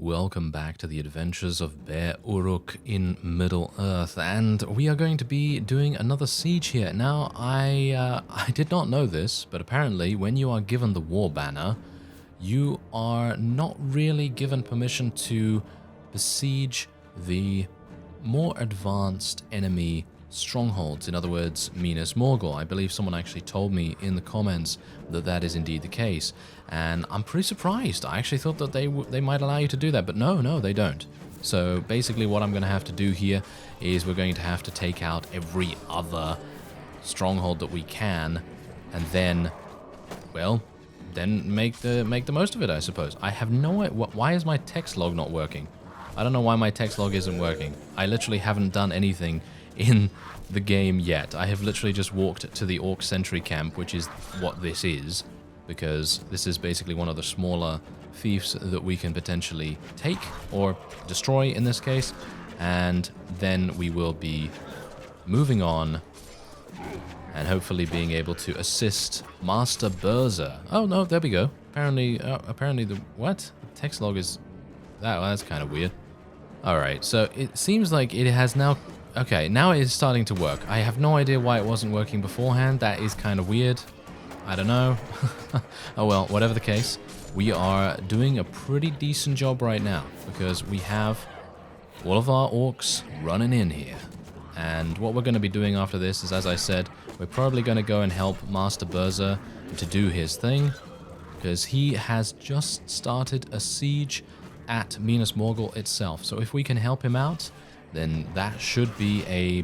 Welcome back to the adventures of Bear Uruk in Middle-earth, and we are going to be doing another siege here. Now, I did not know this, but apparently when you are given the war banner, you are not really given permission to besiege the more advanced enemy strongholds. In other words, Minas Morgul. I believe someone actually told me in the comments that that is indeed the case, and I'm pretty surprised. I actually thought that they might allow you to do that, but no, they don't. So basically what I'm going to have to do here is we're going to have to take out every other stronghold that we can, and then, well, then make the most of it, I suppose. I have no idea. Why is my text log not working? I don't know why my text log isn't working. I literally haven't done anything in the game yet. I have literally just walked to the Orc Sentry camp, which is what this is, because this is basically one of the smaller fiefs that we can potentially take, or destroy in this case, and then we will be moving on and hopefully being able to assist Master Berzer. Oh no, there we go. Apparently the what? The text log is that's kind of weird. Alright, so it seems like it has now... Okay, now it is starting to work. I have no idea why it wasn't working beforehand. That is kind of weird. I don't know. Oh well, whatever the case, we are doing a pretty decent job right now because we have all of our orcs running in here. And what we're going to be doing after this is, as I said, we're probably going to go and help Master Berzer to do his thing, because he has just started a siege at Minas Morgul itself. So if we can help him out, then that should be a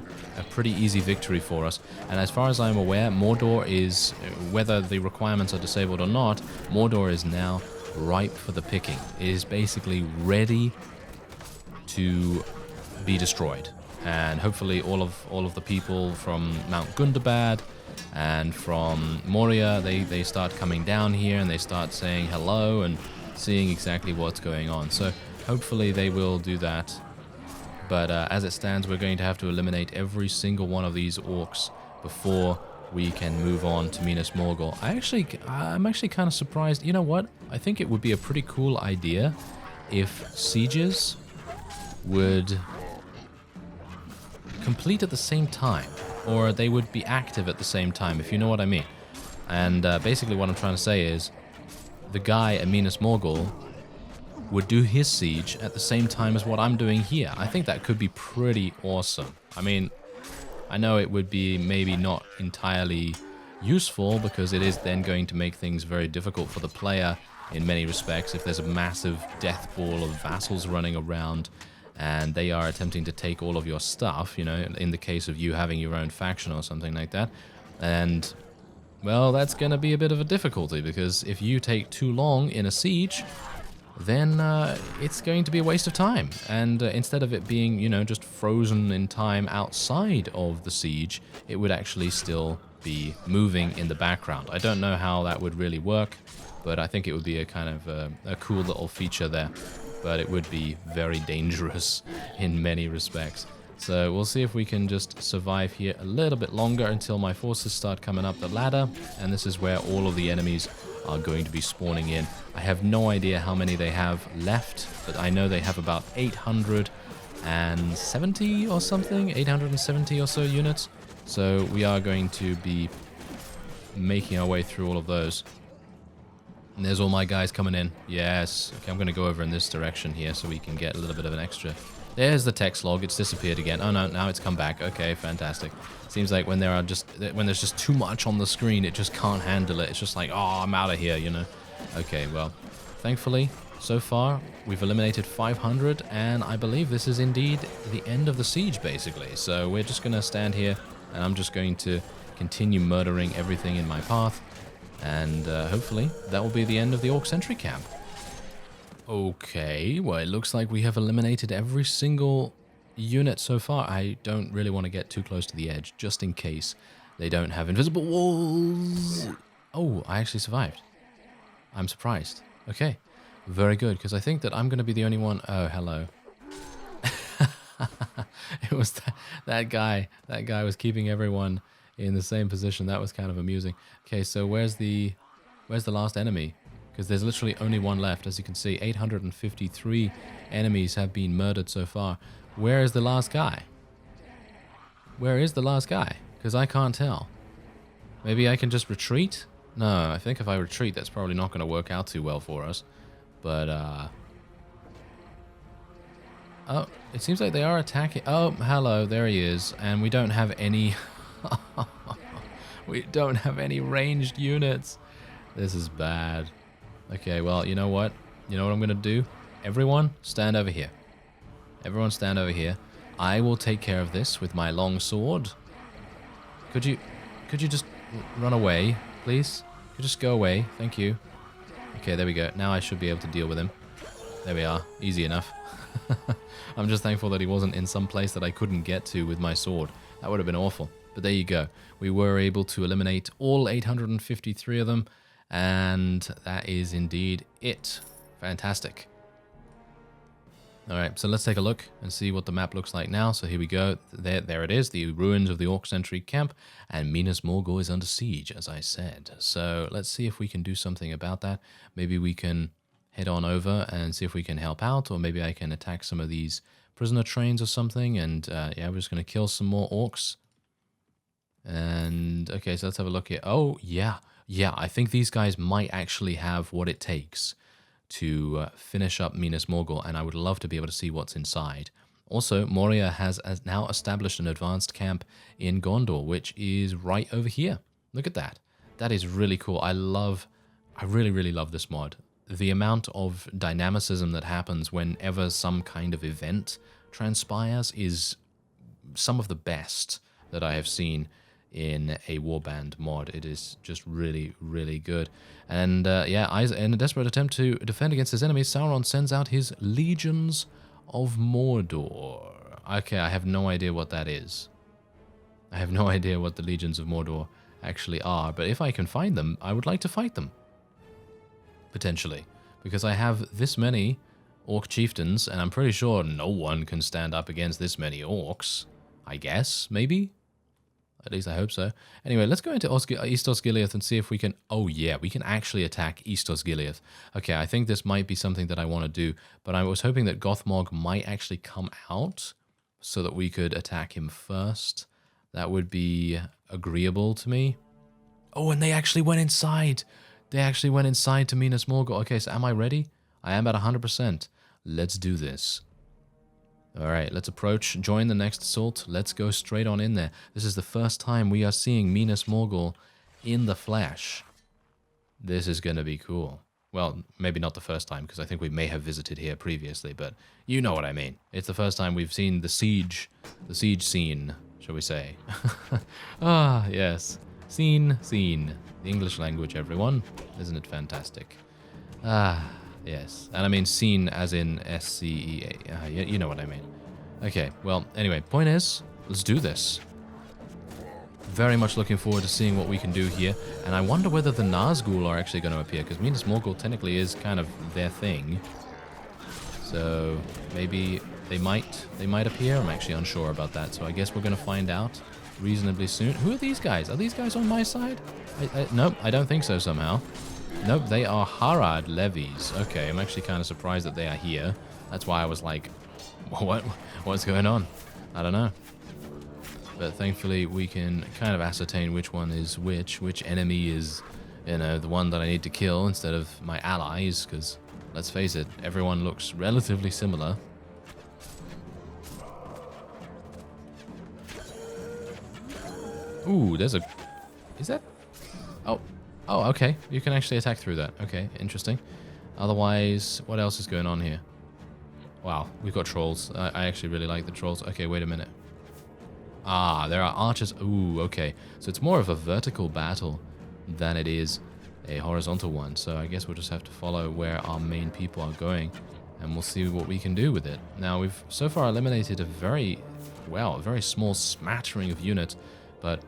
pretty easy victory for us. And as far as I'm aware, Mordor is, whether the requirements are disabled or not, Mordor is now ripe for the picking. It is basically ready to be destroyed. And hopefully all of the people from Mount Gundabad and from Moria, they start coming down here and they start saying hello and seeing exactly what's going on. So hopefully they will do that. But as it stands, we're going to have to eliminate every single one of these orcs before we can move on to Minas Morgul. I'm actually kind of surprised. You know what? I think it would be a pretty cool idea if sieges would complete at the same time, or they would be active at the same time, if you know what I mean. And basically what I'm trying to say is the guy at Minas Morgul would do his siege at the same time as what I'm doing here. I think that could be pretty awesome. I mean, I know it would be maybe not entirely useful because it is then going to make things very difficult for the player in many respects if there's a massive death ball of vassals running around and they are attempting to take all of your stuff, you know, in the case of you having your own faction or something like that. And, well, that's going to be a bit of a difficulty because if you take too long in a siege, then it's going to be a waste of time. And instead of it being, you know, just frozen in time outside of the siege, it would actually still be moving in the background. I don't know how that would really work, but I think it would be a kind of a cool little feature there. But it would be very dangerous in many respects. So we'll see if we can just survive here a little bit longer until my forces start coming up the ladder. And this is where all of the enemies are going to be spawning in. I have no idea how many they have left, but I know they have about 870 or something, 870 or so units. So we are going to be making our way through all of those. And there's all my guys coming in. Yes. Okay, I'm going to go over in this direction here so we can get a little bit of an extra. There's the text log. It's disappeared again. Oh no, now it's come back. Okay, fantastic. Seems like when there's just too much on the screen, it just can't handle it. It's just like, oh, I'm out of here, you know. Okay, well, thankfully, so far, we've eliminated 500, and I believe this is indeed the end of the siege, basically. So we're just going to stand here, and I'm just going to continue murdering everything in my path. And hopefully that will be the end of the Orc Sentry camp. Okay, well, it looks like we have eliminated every single unit so far. I don't really want to get too close to the edge, just in case they don't have invisible walls. Oh, I actually survived. I'm surprised. Okay, very good, because I think that I'm going to be the only one. Oh, hello. It was that guy. That guy was keeping everyone in the same position. That was kind of amusing. Okay, so where's the last enemy? because there's literally only one left. As you can see, 853 enemies have been murdered so far. Where is the last guy? Where is the last guy? Because I can't tell. Maybe I can just retreat? No, I think if I retreat, that's probably not going to work out too well for us. But, oh, it seems like they are attacking. Oh, hello, there he is. And we don't have any... we don't have any ranged units. This is bad. Okay, well, you know what? You know what I'm going to do? Everyone, stand over here. Everyone stand over here. I will take care of this with my long sword. Could you just run away, please? Could you just go away? Thank you. Okay, there we go. Now I should be able to deal with him. There we are. Easy enough. I'm just thankful that he wasn't in some place that I couldn't get to with my sword. That would have been awful. But there you go. We were able to eliminate all 853 of them. And that is indeed it. Fantastic. Alright, so let's take a look and see what the map looks like now. So here we go. There it is, the ruins of the Orc Sentry camp. And Minas Morgul is under siege, as I said. So let's see if we can do something about that. Maybe we can head on over and see if we can help out. Or maybe I can attack some of these prisoner trains or something. And yeah, we're just going to kill some more orcs. And okay, so let's have a look here. Oh, yeah. Yeah, I think these guys might actually have what it takes to finish up Minas Morgul, and I would love to be able to see what's inside. Also, Moria has now established an advanced camp in Gondor, which is right over here. Look at that. That is really cool. I really, really love this mod. The amount of dynamicism that happens whenever some kind of event transpires is some of the best that I have seen in a Warband mod. It is just really, really good. And yeah, in a desperate attempt to defend against his enemies, Sauron sends out his Legions of Mordor. Okay, I have no idea what that is. I have no idea what the Legions of Mordor actually are, but if I can find them, I would like to fight them. Potentially. Because I have this many Orc chieftains, and I'm pretty sure no one can stand up against this many Orcs. I guess, maybe? At least I hope so. Anyway, let's go into East Osgiliath and see if we can... Oh yeah, we can actually attack East Osgiliath. Okay, I think this might be something that I want to do, but I was hoping that Gothmog might actually come out so that we could attack him first. That would be agreeable to me. Oh, and they actually went inside. They actually went inside to Minas Morgul. Okay, so am I ready? I am at 100%. Let's do this. Alright, let's approach, join the next assault, let's go straight on in there. This is the first time we are seeing Minas Morgul in the flesh. This is going to be cool. Well, maybe not the first time, because I think we may have visited here previously, but you know what I mean. It's the first time we've seen the siege scene, shall we say. Ah, yes. Scene. The English language, everyone. Isn't it fantastic? Ah... Yes, and I mean scene as in S-C-E-A. You know what I mean. Okay, well, anyway, point is, let's do this. Very much looking forward to seeing what we can do here, and I wonder whether the Nazgul are actually going to appear, because Minas Morgul technically is kind of their thing. So maybe they might appear. I'm actually unsure about that, so I guess we're going to find out reasonably soon. Who are these guys? Are these guys on my side? Nope, I don't think so somehow. Nope, they are Harad levies. Okay, I'm actually kind of surprised that they are here. That's why I was like, what's going on? I don't know. But thankfully we can kind of ascertain which one is which enemy is, you know, the one that I need to kill instead of my allies, because let's face it, everyone looks relatively similar. Ooh, there's a... Is that... Oh, okay. You can actually attack through that. Okay, interesting. Otherwise, what else is going on here? Wow, we've got trolls. I actually really like the trolls. Okay, wait a minute. Ah, there are archers. Ooh, okay. So it's more of a vertical battle than it is a horizontal one. So I guess we'll just have to follow where our main people are going, and we'll see what we can do with it. Now, we've so far eliminated a very small smattering of units, but...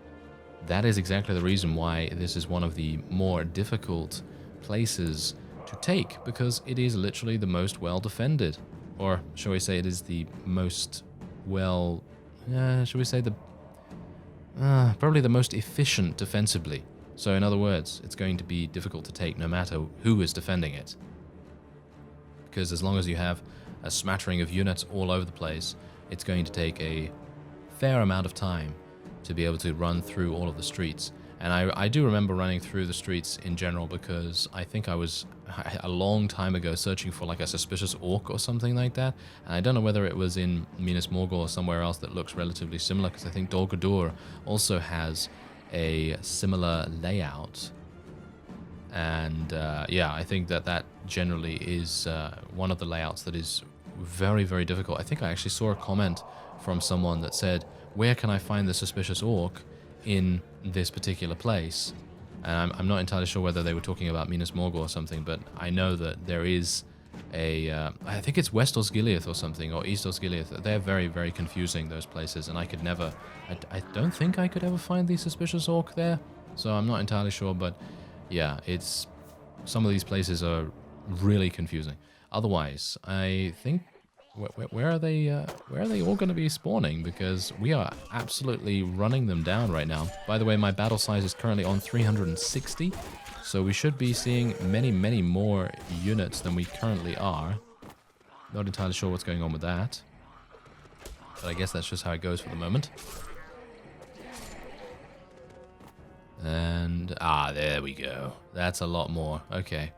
that is exactly the reason why this is one of the more difficult places to take, because it is literally the most well defended. Or shall we say it is the most shall we say probably the most efficient defensively. So in other words, it's going to be difficult to take no matter who is defending it. Because as long as you have a smattering of units all over the place, it's going to take a fair amount of time to be able to run through all of the streets. And I do remember running through the streets in general because I think I was a long time ago searching for like a suspicious orc or something like that. And I don't know whether it was in Minas Morgul or somewhere else that looks relatively similar, because I think Dol Guldur also has a similar layout. And yeah, I think that generally is one of the layouts that is very, very difficult. I think I actually saw a comment from someone that said, where can I find the suspicious orc in this particular place? And I'm not entirely sure whether they were talking about Minas Morgul or something, but I know that there is a, I think it's West Osgiliath or something, or East Osgiliath. They're very, very confusing, those places, and I could never, I don't think I could ever find the suspicious orc there, so I'm not entirely sure, but yeah, it's, some of these places are really confusing. Otherwise, I think, where are they all going to be spawning? Because we are absolutely running them down right now. By the way, my battle size is currently on 360, so we should be seeing many, many more units than we currently are. Not entirely sure what's going on with that, but I guess that's just how it goes for the moment. And, there we go. That's a lot more. Okay.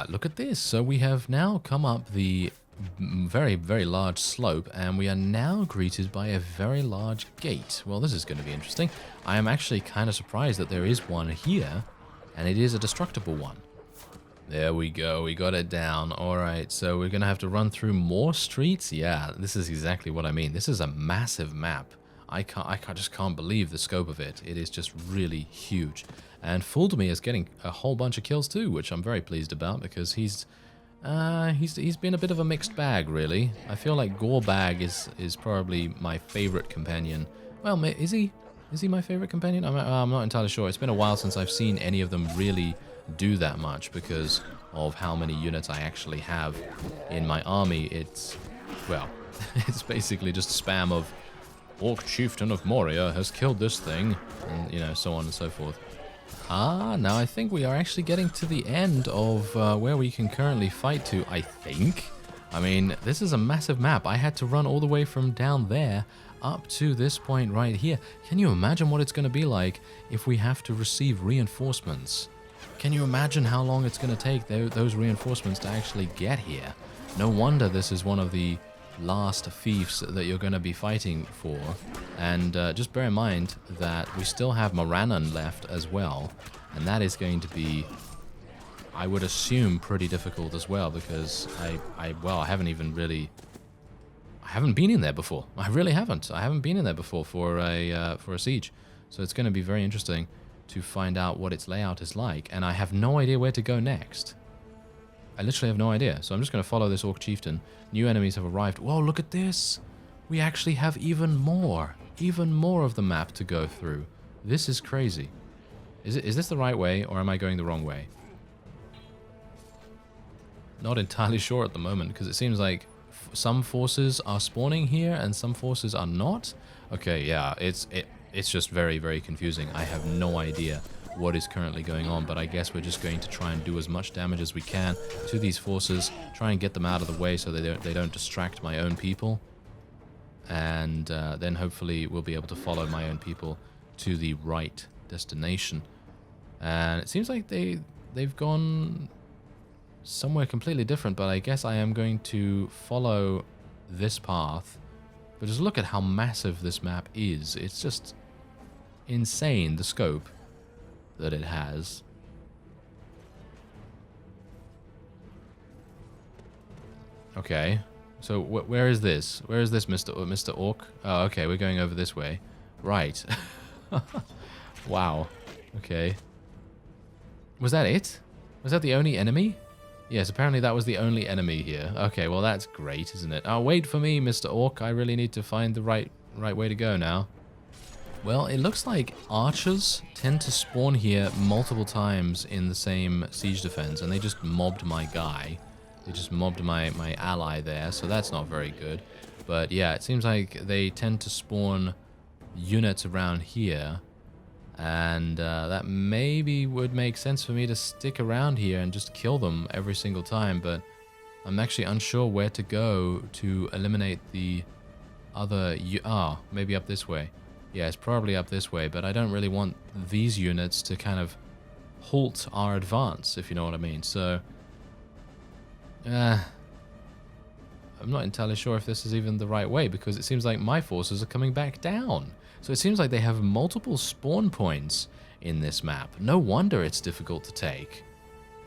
Look at this. So we have now come up the very, very large slope, and we are now greeted by a very large gate. Well, this is going to be interesting. I am actually kind of surprised that there is one here, and it is a destructible one. There we go. We got it down. All right, so we're going to have to run through more streets. Yeah, this is exactly what I mean. This is a massive map. I just can't believe the scope of it. It is just really huge. And Fuldemir is getting a whole bunch of kills too, which I'm very pleased about, because he's been a bit of a mixed bag, really. I feel like Gorbag is probably my favorite companion. Well, is he my favorite companion? I'm not entirely sure. It's been a while since I've seen any of them really do that much because of how many units I actually have in my army. It's, well, it's basically just spam of Orc Chieftain of Moria has killed this thing, and, you know, so on and so forth. Now I think we are actually getting to the end of where we can currently fight to, I think. I mean, this is a massive map. I had to run all the way from down there up to this point right here. Can you imagine what it's going to be like if we have to receive reinforcements? Can you imagine how long it's going to take those reinforcements to actually get here? No wonder this is one of the last fiefs that you're going to be fighting for. And just bear in mind that we still have Morannon left as well, and that is going to be, I would assume, pretty difficult as well, because I haven't even really, I haven't been in there before. I really haven't. I haven't been in there before for a siege, so it's going to be very interesting to find out what its layout is like, and I have no idea where to go next. I literally have no idea, so I'm just going to follow this Orc Chieftain. New enemies have arrived. Whoa, look at this! We actually have even more of the map to go through. This is crazy. Is this the right way, or am I going the wrong way? Not entirely sure at the moment, because it seems like some forces are spawning here and some forces are not. Okay, yeah, it's just very, very confusing. I have no idea what is currently going on, but I guess we're just going to try and do as much damage as we can to these forces, try and get them out of the way so they don't distract my own people, and then hopefully we'll be able to follow my own people to the right destination. And it seems like they've gone somewhere completely different, but I guess I am going to follow this path. But just look at how massive this map is. It's just insane, the scope that it has. Okay, so where is this? Where is this, Mr. Orc? Oh, okay, we're going over this way. Right. Wow. Okay. Was that it? Was that the only enemy? Yes, apparently that was the only enemy here. Okay, well that's great, isn't it? Oh, wait for me, Mr. Orc. I really need to find the right way to go now. Well, it looks like archers tend to spawn here multiple times in the same siege defense, and they just mobbed my guy. They just mobbed my ally there, so that's not very good. But yeah, it seems like they tend to spawn units around here, And that maybe would make sense for me to stick around here and just kill them every single time, but I'm actually unsure where to go to eliminate the other... maybe up this way. Yeah, it's probably up this way, but I don't really want these units to kind of halt our advance, if you know what I mean. So, I'm not entirely sure if this is even the right way, because it seems like my forces are coming back down. So it seems like they have multiple spawn points in this map. No wonder it's difficult to take.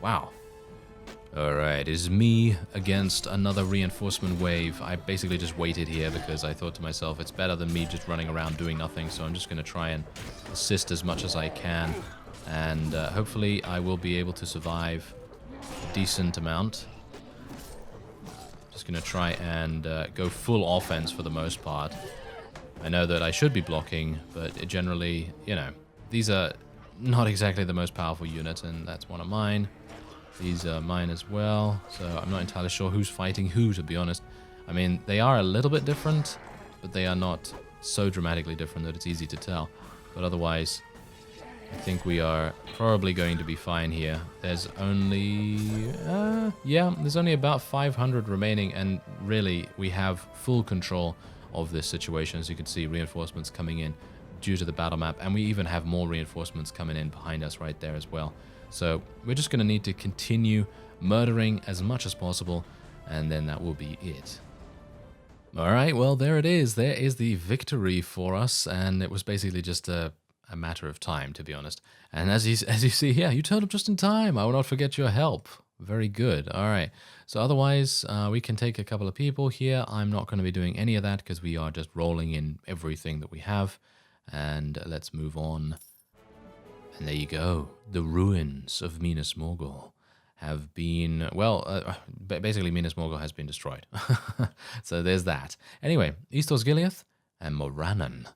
Wow. Alright, it's me against another reinforcement wave. I basically just waited here because I thought to myself, it's better than me just running around doing nothing, so I'm just going to try and assist as much as I can. And hopefully I will be able to survive a decent amount. Just going to try and go full offense for the most part. I know that I should be blocking, but it generally, you know, these are not exactly the most powerful units, and that's one of mine. These are mine as well, so I'm not entirely sure who's fighting who, to be honest. I mean, they are a little bit different, but they are not so dramatically different that it's easy to tell. But otherwise, I think we are probably going to be fine here. There's only... there's only about 500 remaining, and really, we have full control of this situation. As you can see, reinforcements coming in due to the battle map, and we even have more reinforcements coming in behind us right there as well. So we're just going to need to continue murdering as much as possible, and then that will be it. Alright, well there it is. There is the victory for us, and it was basically just a matter of time, to be honest. And as you see here, you turned up just in time. I will not forget your help. Very good. Alright, so otherwise we can take a couple of people here. I'm not going to be doing any of that because we are just rolling in everything that we have. And let's move on. And there you go. The ruins of Minas Morgul have been, well, basically Minas Morgul has been destroyed. So there's that. Anyway, East Osgiliath and Morannon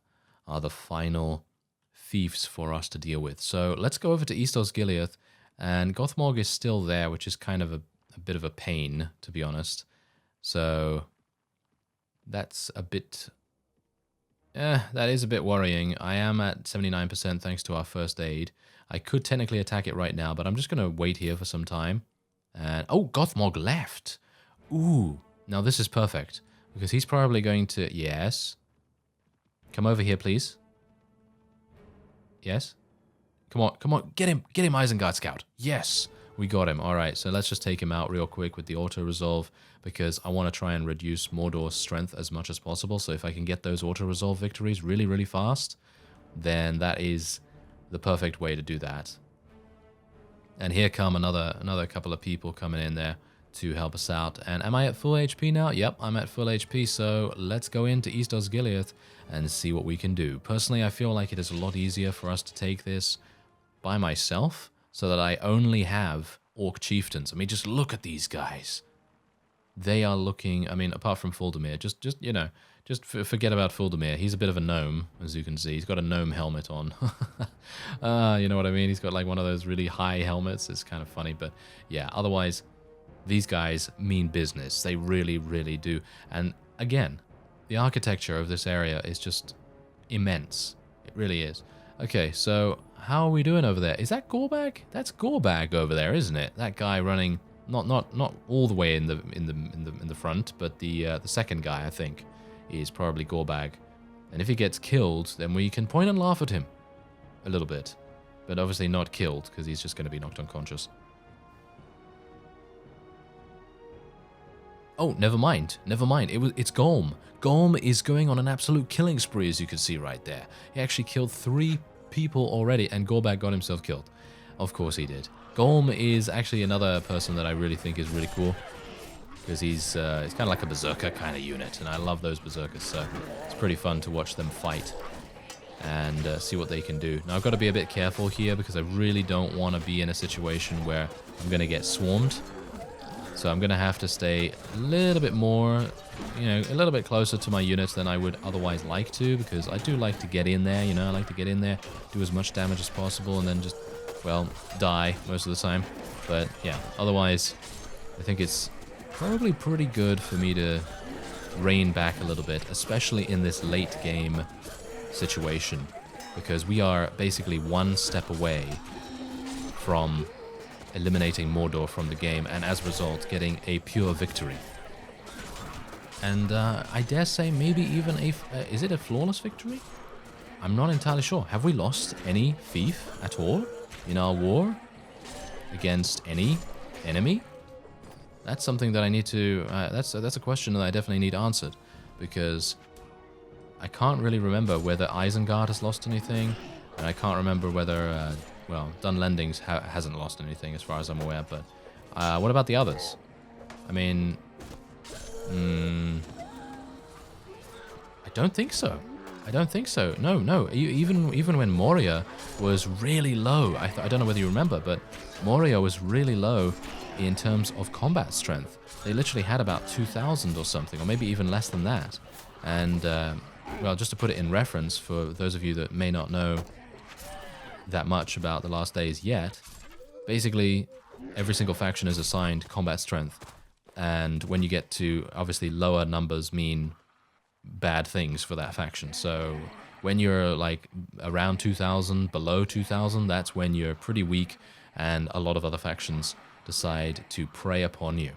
are the final fiefs for us to deal with. So let's go over to East Osgiliath, and Gothmog is still there, which is kind of a bit of a pain, to be honest. So that's a bit... that is a bit worrying. I am at 79% thanks to our first aid. I could technically attack it right now, but I'm just going to wait here for some time. And oh, Gothmog left. Ooh, now this is perfect, because he's probably going to... Yes. Come over here, please. Yes. Come on, come on. Get him, Isengard Scout. Yes, we got him. All right, so let's just take him out real quick with the auto-resolve, because I want to try and reduce Mordor's strength as much as possible. So if I can get those auto-resolve victories really, really fast, then that is the perfect way to do that. And here come another couple of people coming in there to help us out. And am I at full HP now? Yep, I'm at full HP, so let's go into East Osgiliath and see what we can do. Personally, I feel like it is a lot easier for us to take this by myself, so that I only have Orc Chieftains. I mean, just look at these guys. They are looking, I mean, apart from Fuldemir, you know, just forget about Fuldemir. He's a bit of a gnome, as you can see. He's got a gnome helmet on. You know what I mean? He's got like one of those really high helmets. It's kind of funny, but yeah, otherwise, these guys mean business. They really, really do. And again, the architecture of this area is just immense. It really is. Okay, so how are we doing over there? Is that Gorbag? That's Gorbag over there, isn't it? That guy running not all the way in the front, but the second guy, I think, is probably Gorbag. And if he gets killed, then we can point and laugh at him a little bit, but obviously not killed because he's just going to be knocked unconscious. Oh, never mind. It's Gorm. Gorm is going on an absolute killing spree, as you can see right there. He actually killed 3 people already, and Gorbag got himself killed. Of course he did. Gorm is actually another person that I really think is really cool, because he's kind of like a berserker kind of unit, and I love those berserkers, so it's pretty fun to watch them fight and see what they can do. Now I've got to be a bit careful here, because I really don't want to be in a situation where I'm going to get swarmed. So I'm going to have to stay a little bit more, you know, a little bit closer to my units than I would otherwise like to, because I do like to get in there, you know, I like to get in there, do as much damage as possible, and then just, well, die most of the time. But yeah, otherwise, I think it's probably pretty good for me to rein back a little bit, especially in this late game situation. because we are basically one step away from eliminating Mordor from the game, and as a result, getting a pure victory. And I dare say maybe even is it a flawless victory? I'm not entirely sure. Have we lost any fief at all in our war against any enemy? That's something that I need to, that's a question that I definitely need answered, because I can't really remember whether Isengard has lost anything, and I can't remember whether, well, Dunlendings hasn't lost anything as far as I'm aware, but what about the others? I mean, I don't think so. I don't think so. No. Even when Moria was really low, I don't know whether you remember, but Moria was really low in terms of combat strength. They literally had about 2,000 or something, or maybe even less than that. And, well, just to put it in reference for those of you that may not know that much about the last days yet, basically every single faction is assigned combat strength. And when you get to, obviously, lower numbers mean bad things for that faction. So when you're like around 2,000, below 2,000, that's when you're pretty weak, and a lot of other factions decide to prey upon you.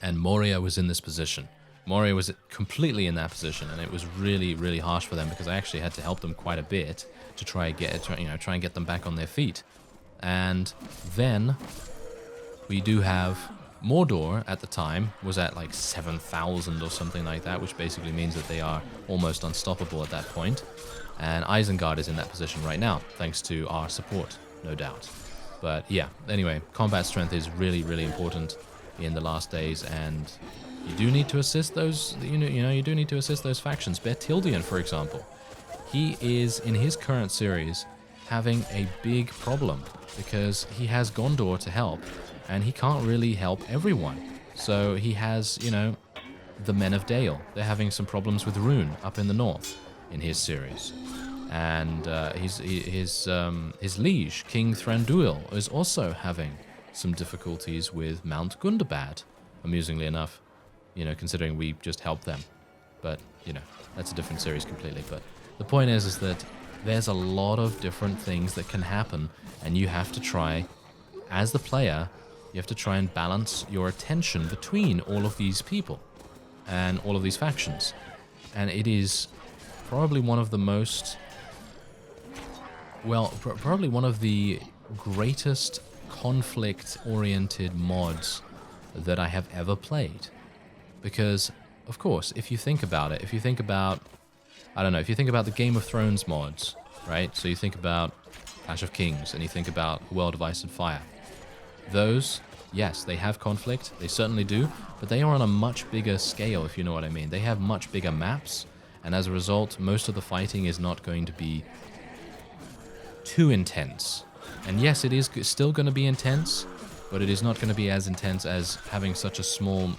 And Moria was in this position. Moria was completely in that position, and it was really, really harsh for them, because I actually had to help them quite a bit to try and get them back on their feet. And then we do have Mordor at the time was at like 7,000 or something like that, which basically means that they are almost unstoppable at that point. And Isengard is in that position right now, thanks to our support, no doubt. But yeah, anyway, combat strength is really, really important in the last days, and you do need to assist those, you do need to assist those factions. Bertildian, for example, he is, in his current series, having a big problem, because he has Gondor to help, and he can't really help everyone. So he has, the Men of Dale. They're having some problems with Rune up in the north in his series. And his liege, King Thranduil, is also having some difficulties with Mount Gundabad, amusingly enough, considering we just helped them. But, that's a different series completely. But the point is that there's a lot of different things that can happen, and you have to try, as the player, you have to try and balance your attention between all of these people and all of these factions. And it is probably one of the most, probably one of the greatest conflict-oriented mods that I have ever played. Because, of course, if you think about it, if you think about the Game of Thrones mods, right? So you think about Clash of Kings, and you think about World of Ice and Fire. Those, yes, they have conflict, they certainly do, but they are on a much bigger scale, if you know what I mean. They have much bigger maps, and as a result, most of the fighting is not going to be too intense. And yes, it is still going to be intense, but it is not going to be as intense as having such a small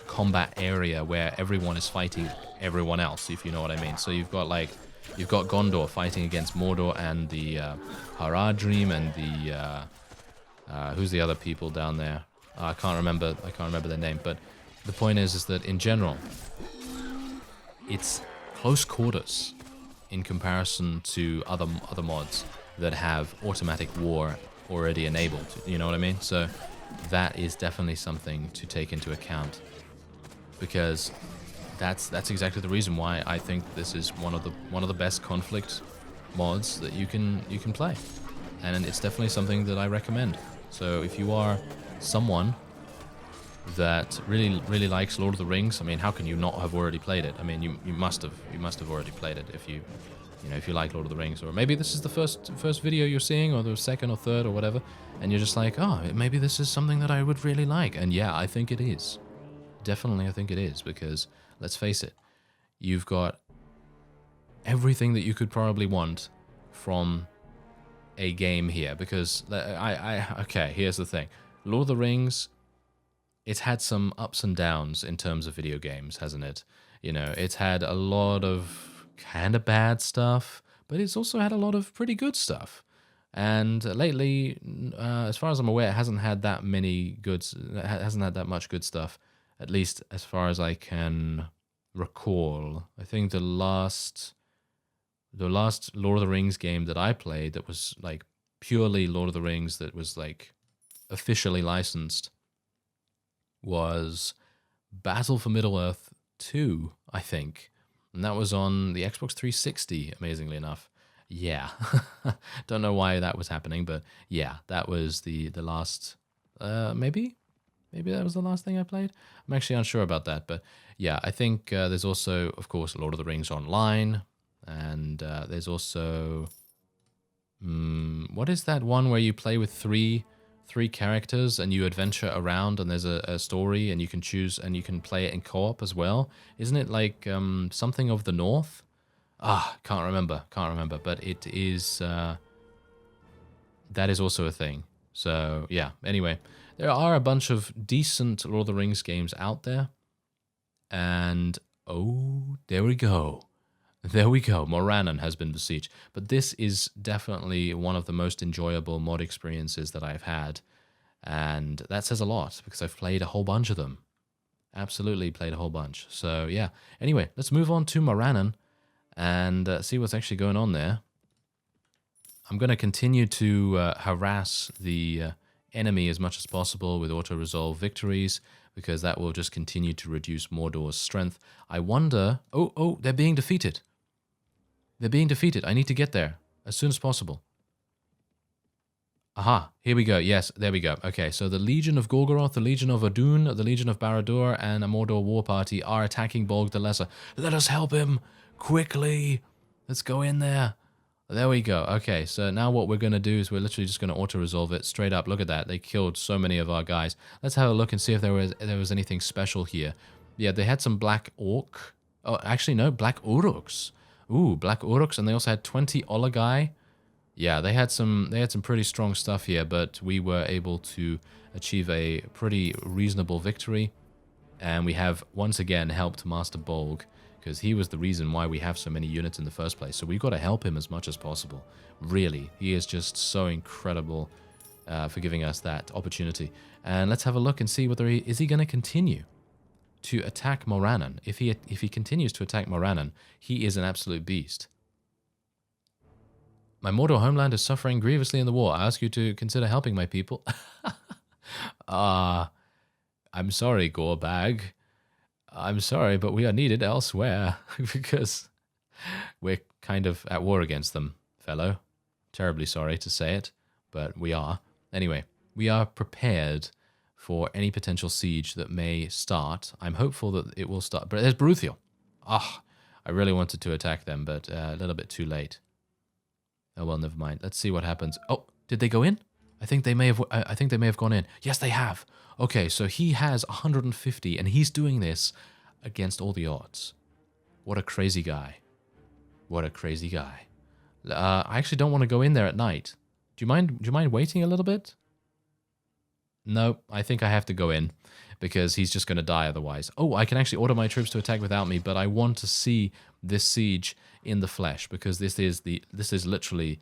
combat area where everyone is fighting everyone else, if you know what I mean. So you've got Gondor fighting against Mordor and the Haradrim and the who's the other people down there? I can't remember their name, but the point is that in general, it's close quarters in comparison to other mods that have automatic war already enabled. You know what I mean? So that is definitely something to take into account, because that's exactly the reason why I think this is one of the best conflict mods that you can play, and it's definitely something that I recommend. So if you are someone that really likes Lord of the Rings, I mean, how can you not have already played it? I mean, you must have already played it if you like Lord of the Rings, or maybe this is the first video you're seeing, or the second or third or whatever, and you're just like, oh, maybe this is something that I would really like. And yeah, I think it is. Definitely, I think it is, because let's face it, you've got everything that you could probably want from a game here, because okay, here's the thing. Lord of the Rings, it's had some ups and downs in terms of video games, hasn't it? It's had a lot of kind of bad stuff, but it's also had a lot of pretty good stuff. And lately, as far as I'm aware, it hasn't had that much good stuff, at least as far as I can recall. I think the last the last Lord of the Rings game that I played that was like purely Lord of the Rings, that was like officially licensed, was Battle for Middle-earth 2, I think. And that was on the Xbox 360, amazingly enough. Yeah. Don't know why that was happening, but yeah, that was the last, maybe that was the last thing I played? I'm actually unsure about that, but yeah, I think there's also, of course, Lord of the Rings Online, and there's also, what is that one where you play with three characters and you adventure around and there's a story and you can choose and you can play it in co-op as well? Isn't it like something of the North? Can't remember, but it is, that is also a thing. So yeah, anyway, there are a bunch of decent Lord of the Rings games out there, and oh, there we go. Morannon has been besieged. But this is definitely one of the most enjoyable mod experiences that I've had. And that says a lot, because I've played a whole bunch of them. Absolutely played a whole bunch. So yeah. Anyway, let's move on to Morannon and see what's actually going on there. I'm going to continue to harass the enemy as much as possible with auto-resolve victories, because that will just continue to reduce Mordor's strength. I wonder... Oh, they're being defeated. They're being defeated. I need to get there as soon as possible. Aha, here we go. Yes, there we go. Okay, so the Legion of Gorgoroth, the Legion of Adun, the Legion of Barad-dûr, and a Mordor war party are attacking Bolg the Lesser. Let us help him! Quickly! Let's go in there. There we go. Okay, so now what we're going to do is we're literally just going to auto-resolve it straight up. Look at that. They killed so many of our guys. Let's have a look and see if there was anything special here. Yeah, they had some black orc. Oh, actually, no, black uruks. Ooh, black uruks, and they also had 20 Olagai. Yeah, they had some pretty strong stuff here, but we were able to achieve a pretty reasonable victory. And we have, once again, helped Master Bolg, because he was the reason why we have so many units in the first place. So we've got to help him as much as possible. Really, he is just so incredible for giving us that opportunity. And let's have a look and see whether is he going to continue to attack Morannon. If he continues to attack Morannon, he is an absolute beast. My Mordor homeland is suffering grievously in the war. I ask you to consider helping my people. I'm sorry, Gorbag. I'm sorry, but we are needed elsewhere, because we're kind of at war against them, fellow. Terribly sorry to say it, but we are. Anyway, we are prepared for any potential siege that may start. I'm hopeful that it will start. But there's Bruthiel. I really wanted to attack them, but a little bit too late. Oh well, never mind. Let's see what happens. Oh, did they go in? I think they may have gone in. Yes, they have. Okay, so he has 150, and he's doing this against all the odds. What a crazy guy. What a crazy guy. I actually don't want to go in there at night. Do you mind waiting a little bit? No, I think I have to go in, because he's just going to die otherwise. Oh, I can actually order my troops to attack without me, but I want to see this siege in the flesh, because this is literally...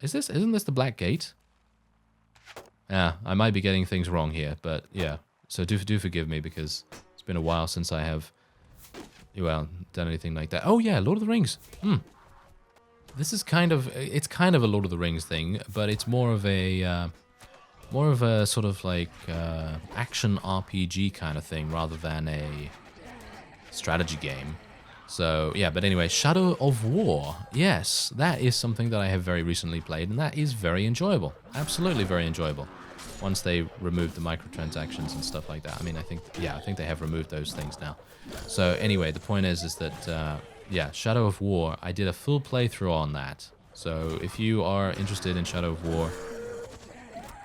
Isn't this the Black Gate? Yeah, I might be getting things wrong here, but yeah. So do forgive me, because it's been a while since I have, well, done anything like that. Oh yeah, Lord of the Rings. This is it's kind of a Lord of the Rings thing, but it's more of a sort of like action RPG kind of thing rather than a strategy game. So yeah, but anyway, Shadow of War. Yes, that is something that I have very recently played, and that is very enjoyable. Absolutely very enjoyable. Once they removed the microtransactions and stuff like that. I mean, I think they have removed those things now. So anyway, the point is that, yeah, Shadow of War, I did a full playthrough on that. So if you are interested in Shadow of War,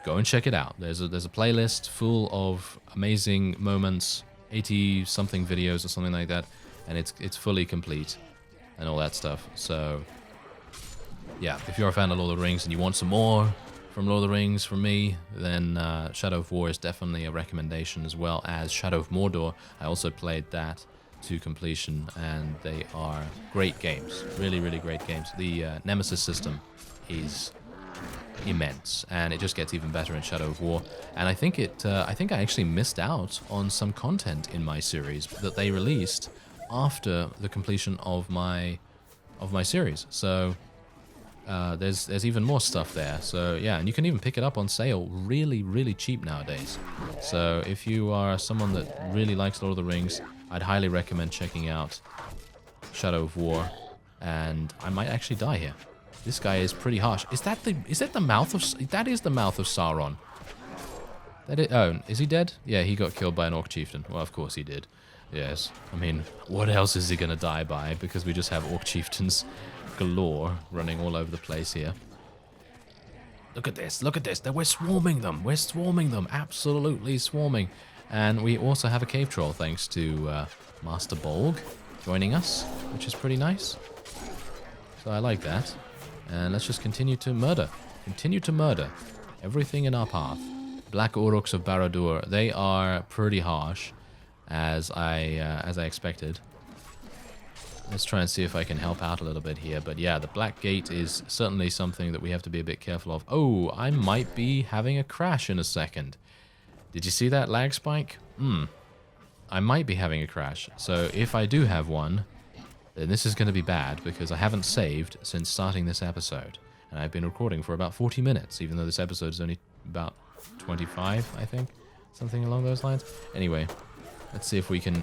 go and check it out. There's a playlist full of amazing moments, 80-something videos or something like that, and it's fully complete and all that stuff. So yeah, if you're a fan of Lord of the Rings and you want some more from Lord of the Rings from me, then Shadow of War is definitely a recommendation, as well as Shadow of Mordor. I also played that to completion, and they are great games. Really, really great games. The Nemesis system is immense, and it just gets even better in Shadow of War. And I think I actually missed out on some content in my series that they released after the completion of my of my series. So there's even more stuff there. So yeah, and you can even pick it up on sale really, really cheap nowadays. So if you are someone that really likes Lord of the Rings, I'd highly recommend checking out Shadow of War. And I might actually die here. This guy is pretty harsh. Is that the mouth of... That is the mouth of Sauron. Oh, is he dead? Yeah, he got killed by an Orc Chieftain. Well, of course he did. Yes. I mean, what else is he going to die by? Because we just have Orc Chieftains galore running all over the place here. Look at this. Look at this. We're swarming them. We're swarming them. Absolutely swarming. And we also have a cave troll thanks to Master Bolg joining us, which is pretty nice. So I like that. And let's just continue to murder. Continue to murder everything in our path. Black Uruks of Barad-dûr, they are pretty harsh, as I expected. Let's try and see if I can help out a little bit here. But yeah, the Black Gate is certainly something that we have to be a bit careful of. Oh, I might be having a crash in a second. Did you see that lag spike? I might be having a crash. So if I do have one, then this is going to be bad, because I haven't saved since starting this episode. And I've been recording for about 40 minutes, even though this episode is only about 25, I think. Something along those lines. Anyway, let's see if we can...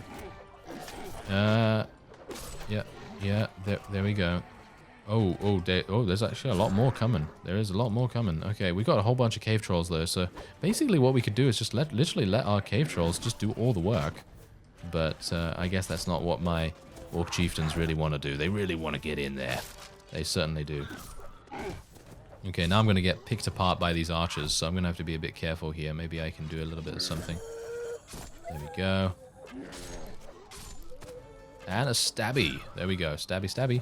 Yeah, there we go. There's actually a lot more coming. There is a lot more coming. Okay, we got a whole bunch of cave trolls, though, so basically what we could do is just literally let our cave trolls just do all the work. But I guess that's not what my Orc Chieftains really want to do. They really want to get in there. They certainly do. Okay, now I'm going to get picked apart by these archers, so I'm going to have to be a bit careful here. Maybe I can do a little bit of something. There we go. And a stabby. There we go. Stabby, stabby.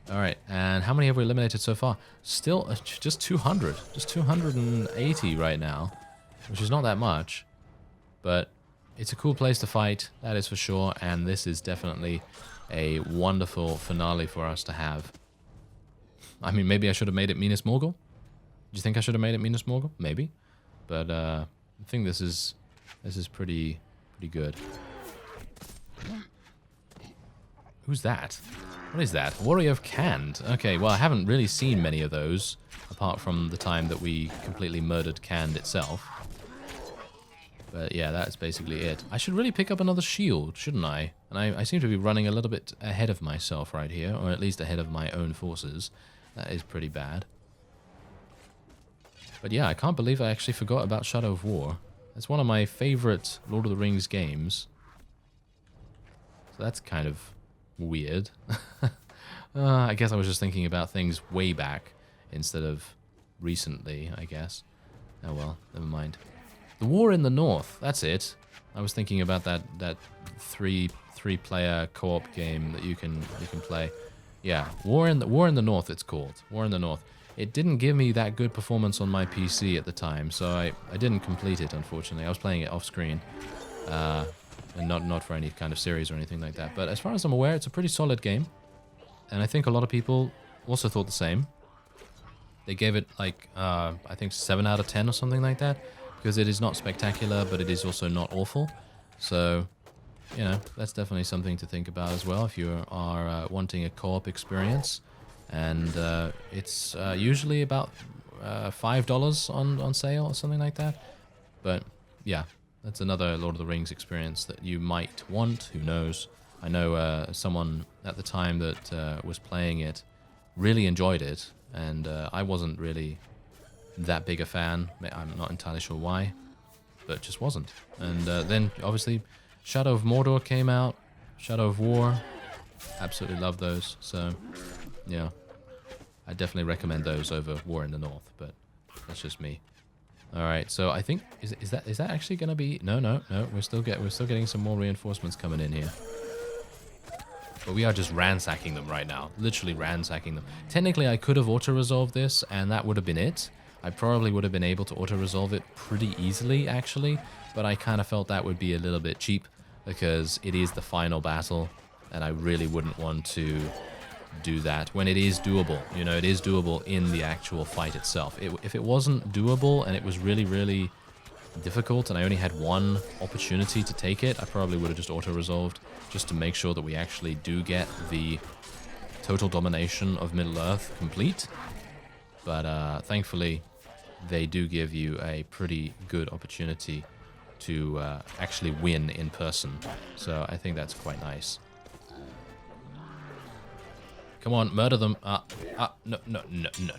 Alright, and how many have we eliminated so far? Still, just 200. Just 280 right now, which is not that much. But it's a cool place to fight, that is for sure, and this is definitely a wonderful finale for us to have. I mean, maybe I should have made it Minas Morgul. Do you think I should have made it Minas Morgul? Maybe. But I think this is pretty good. Who's that? What is that? Warrior of Canned. Okay, well, I haven't really seen many of those, apart from the time that we completely murdered Canned itself. But yeah, that's basically it. I should really pick up another shield, shouldn't I? And I seem to be running a little bit ahead of myself right here, or at least ahead of my own forces. That is pretty bad. But yeah, I can't believe I actually forgot about Shadow of War. It's one of my favorite Lord of the Rings games. So that's kind of weird. I guess I was just thinking about things way back instead of recently, I guess. Oh well, never mind. The War in the North, that's it. I was thinking about that three-player co-op game that you can play. Yeah, War in the North it's called. War in the North. It didn't give me that good performance on my PC at the time, so I didn't complete it, unfortunately. I was playing it off screen. And not for any kind of series or anything like that. But as far as I'm aware, it's a pretty solid game. And I think a lot of people also thought the same. They gave it like, I think 7 out of 10 or something like that. Because it is not spectacular, but it is also not awful. So, you know, that's definitely something to think about as well if you are wanting a co-op experience. And it's usually about $5 on sale or something like that. But, yeah. That's another Lord of the Rings experience that you might want, who knows. I know someone at the time that was playing it really enjoyed it, and I wasn't really that big a fan. I'm not entirely sure why, but just wasn't. And then, obviously, Shadow of Mordor came out, Shadow of War. Absolutely love those, so, yeah. I definitely recommend those over War in the North, but that's just me. All right, so I think is that actually going to be no, we're still getting some more reinforcements coming in here. But we are just ransacking them right now, literally ransacking them. Technically, I could have auto-resolved this, and that would have been it. I probably would have been able to auto-resolve it pretty easily, actually, but I kind of felt that would be a little bit cheap because it is the final battle, and I really wouldn't want to do that when it is doable. You know, it is doable in the actual fight itself. If it wasn't doable and it was really, really difficult and I only had one opportunity to take it, I probably would have just auto-resolved just to make sure that we actually do get the total domination of Middle-earth complete. But thankfully, they do give you a pretty good opportunity to actually win in person. So I think that's quite nice. Come on, murder them.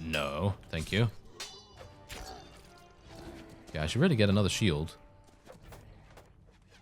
No. Thank you. Yeah, I should really get another shield.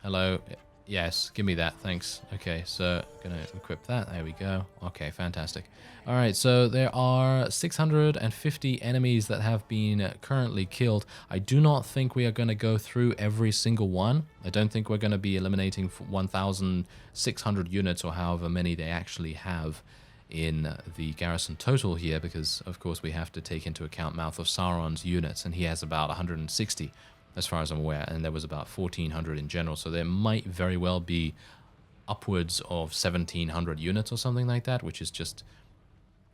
Hello. Yes, give me that. Thanks. Okay, so gonna equip that. There we go. Okay, fantastic. All right, so there are 650 enemies that have been currently killed. I do not think we are going to go through every single one. I don't think we're going to be eliminating 1,600 units or however many they actually have in the garrison total here, because of course we have to take into account Mouth of Sauron's units, and he has about 160 as far as I'm aware, and there was about 1,400 in general, so there might very well be upwards of 1,700 units or something like that, which is just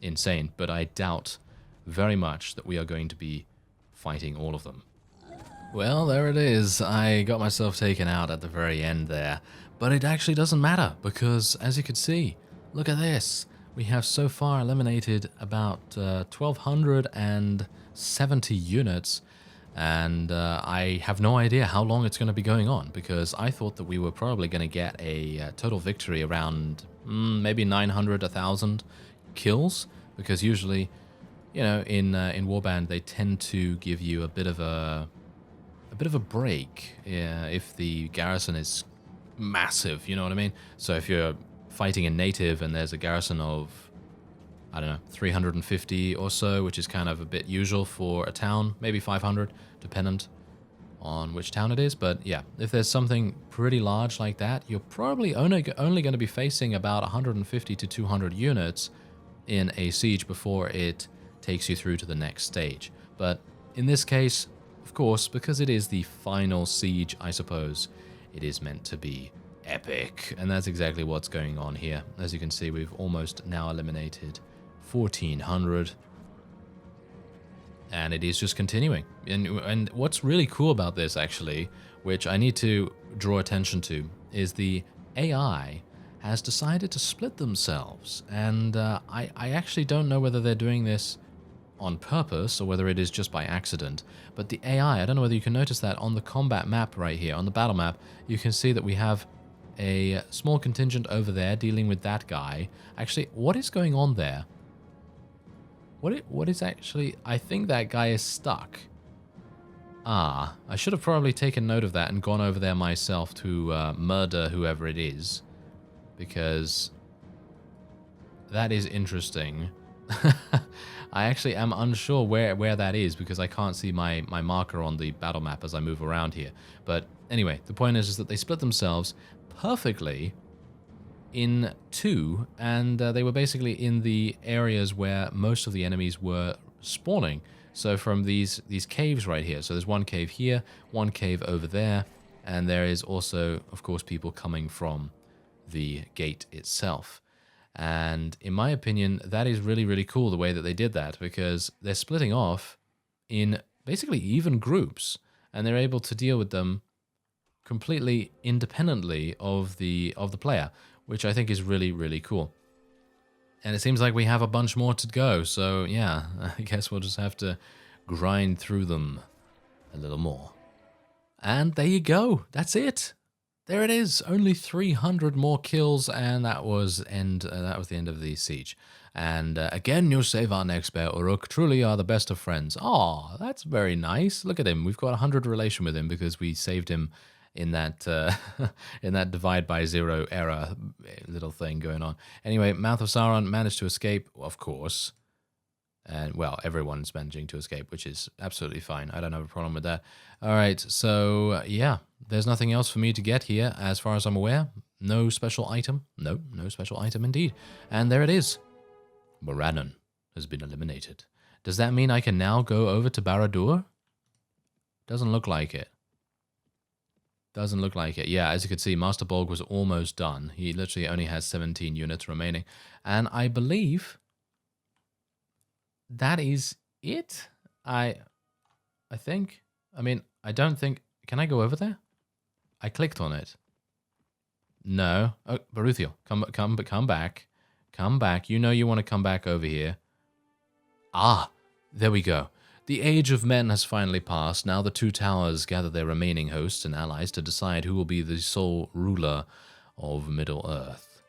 insane, but I doubt very much that we are going to be fighting all of them. Well, there it is. I got myself taken out at the very end there, but it actually doesn't matter, because as you can see, look at this. We have so far eliminated about 1,270 units, and I have no idea how long it's going to be going on, because I thought that we were probably going to get a total victory around maybe 900, 1,000 kills, because usually, you know, in Warband they tend to give you a bit of a break if the garrison is massive, you know what I mean? So if you're fighting a native and there's a garrison of, I don't know, 350 or so, which is kind of a bit usual for a town, maybe 500, dependent on which town it is. But yeah, if there's something pretty large like that, you're probably only going to be facing about 150 to 200 units in a siege before it takes you through to the next stage. But in this case, of course, because it is the final siege, I suppose, it is meant to be epic. And that's exactly what's going on here. As you can see, we've almost now eliminated 1,400, and it is just continuing. And what's really cool about this, actually, which I need to draw attention to, is the AI has decided to split themselves. And I actually don't know whether they're doing this on purpose or whether it is just by accident. But the AI, I don't know whether you can notice that on the combat map right here, on the battle map, you can see that we have a small contingent over there dealing with that guy. Actually, what is going on there? What is actually... I think that guy is stuck. Ah, I should have probably taken note of that and gone over there myself to murder whoever it is. Because that is interesting. I actually am unsure where that is, because I can't see my marker on the battle map as I move around here. But anyway, the point is that they split themselves perfectly in two, and they were basically in the areas where most of the enemies were spawning. So from these caves right here, so there's one cave here, one cave over there, and there is also, of course, people coming from the gate itself. And in my opinion, that is really, really cool the way that they did that, because they're splitting off in basically even groups, and they're able to deal with them completely independently of the player, which I think is really, really cool. And it seems like we have a bunch more to go, so yeah, I guess we'll just have to grind through them a little more. And there you go, that's it. There it is, only 300 more kills, and that was the end of the siege. And again, you'll save our next bear, Uruk. Truly are the best of friends. Aw, that's very nice. Look at him. We've got 100 relation with him because we saved him in that in that divide by zero error little thing going on. Anyway, Mouth of Sauron managed to escape, of course. And, well, everyone's managing to escape, which is absolutely fine. I don't have a problem with that. All right, so, yeah, there's nothing else for me to get here, as far as I'm aware. No special item. No special item indeed. And there it is. Morannon has been eliminated. Does that mean I can now go over to Barad-dûr? Doesn't look like it. Doesn't look like it. Yeah, as you can see, Master Bolg was almost done. He literally only has 17 units remaining. And I believe that is it. I think. I mean, I don't think... Can I go over there? I clicked on it. No. Oh, Baruthiel, come back. Come back. You know you want to come back over here. Ah, there we go. The age of men has finally passed. Now the two towers gather their remaining hosts and allies to decide who will be the sole ruler of Middle-earth.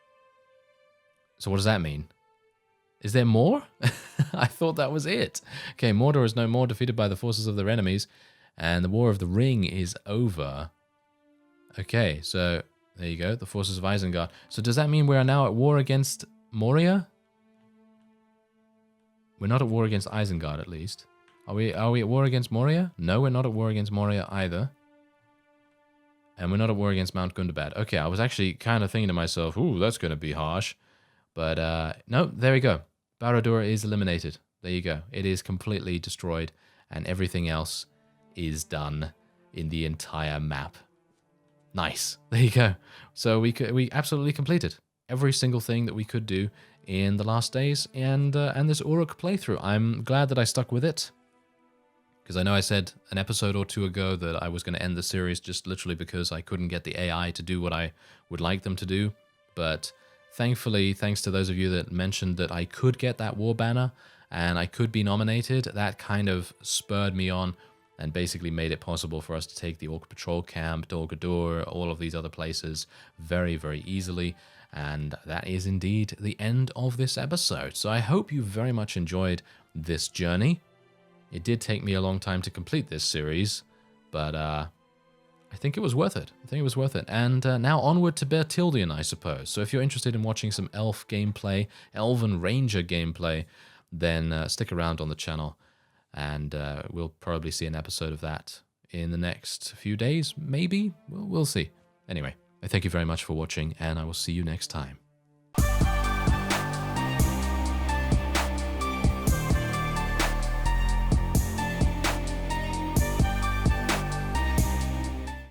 So what does that mean? Is there more? I thought that was it. Okay, Mordor is no more, defeated by the forces of their enemies, and the War of the Ring is over. Okay, so there you go, the forces of Isengard. So does that mean we are now at war against Moria? We're not at war against Isengard, at least. Are we at war against Moria? No, we're not at war against Moria either. And we're not at war against Mount Gundabad. Okay, I was actually kind of thinking to myself, ooh, that's going to be harsh. But no, there we go. Barad-dûr is eliminated. There you go. It is completely destroyed, and everything else is done in the entire map. Nice. There you go. So we absolutely completed every single thing that we could do in the last days, and this Uruk playthrough. I'm glad that I stuck with it, because I know I said an episode or two ago that I was going to end the series just literally because I couldn't get the AI to do what I would like them to do, but thankfully, thanks to those of you that mentioned that I could get that war banner and I could be nominated, that kind of spurred me on and basically made it possible for us to take the Orc Patrol Camp, Dol Guldur, all of these other places very, very easily. And that is indeed the end of this episode. So I hope you very much enjoyed this journey. It did take me a long time to complete this series, but I think it was worth it. I think it was worth it. And now onward to Bertildion, I suppose. So if you're interested in watching some elf gameplay, elven ranger gameplay, then stick around on the channel, and we'll probably see an episode of that in the next few days, maybe. We'll see. Anyway, I thank you very much for watching, and I will see you next time.